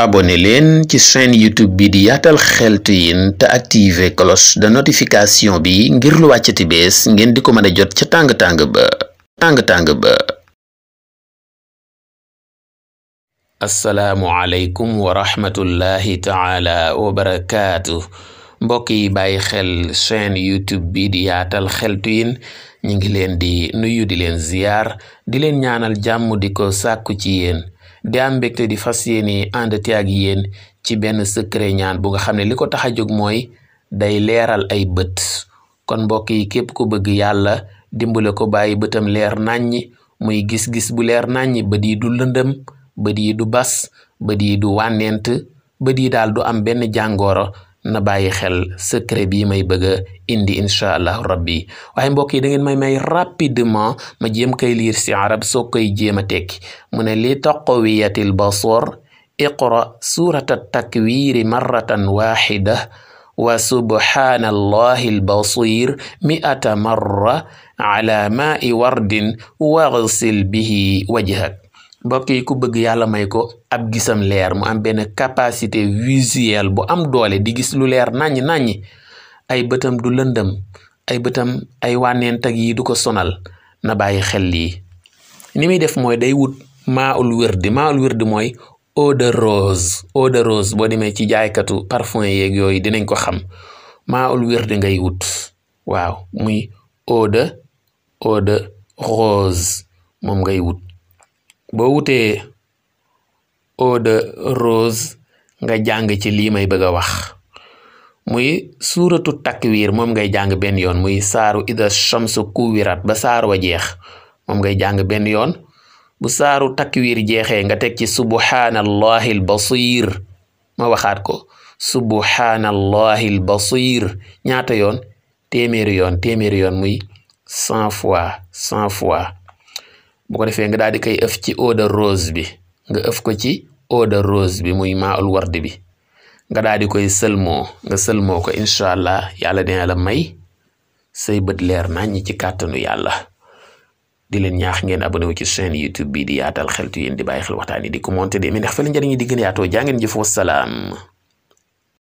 abonné leen ci chaîne YouTube bi di Yaatal Xeltu Yin te activer cloche de notification bi ngir lu wàccati bees ngeen di ko mën a jot ca tàng-tàng ba. assalaamu aleykum wa rahmatullahi taala wa barakaatu. mbokk yi bàyyi xel chaîne YouTube bi di Yaatal Xeltu Yin ñu ngi leen di nuyu di leen ziyaar di leen ñaanal jàmm di ko sàkku ci yéen di am mbégte di fas yéene àndati ak yéen ci benn secret ñaan bu nga xam ne li ko tax a jóg mooy day leeral ay bët. kon mbokk yi képp ku bëgg yàlla dimbale ko bàyyi bëtam leer nàññi muy gis-gis bu leer nàññi bët yi du lëndëm bët yi du bas bët yi du wànneent bët yi daal du am benn jàngooro na bàyyi xel secret bii may bëgg a indi incha allahu rabbi. waaye mbokk yi da ngeen may rapidement ma jéem koy liir si arab soo koy jéem a tekki mu ne li taqwiyatil basar iqra surata takwiri marratan waxida wa subhanallahi albasir mi'ata marra ala ma'i wardin waghsil bihi wajhak. mbokk yi ku bëgg yàlla may ko ab gisam leer mu am benn capacité visuelle bu am doole di gis lu leer naññi ay bëtam du lëndëm ay bëtam ay wànneentag yi du ko sonal na bàyyi xel lii. ni muy def mooy day wut maaul wirdi mooy eau de rose boo demee ci jaaykatu parfum yeeg yooyu dinañ ko xam. maaul wirdi ngay wut waaw muy eau de rose moom ngay wut. boo wutee eau de rose nga jàng ci lii may bëgg a wax muy suuratu takwir moom ngay jàng benn yoon muy saaru ida shamsu kuwirat ba saar wa jeex moom ngay jàng benn yoon. bu saaru takwir jeexee nga teg ci subhanallahi albasir ma waxaat ko subhanallahi albasir ñaata yoon téeméeri yoon muy 100 fois bu ko defee nga daal di koy ëf ci eau de rose bi nga ëf ko ci eau de rose bi muy maaul ward bi nga daal di koy sëlmoo ko incha allah yàlla dina la may say bët leer nañ ci kàttanu yàlla. di leen ñaax ngeen abonné wu ci chaîne YouTube bi di Yaatal Xeltu Yin di bàyyi xel waxtaan yi di commenter di ndax fa la njëriñ yi di gën a yaatoo jaa ngeen jëf. Wassalaam.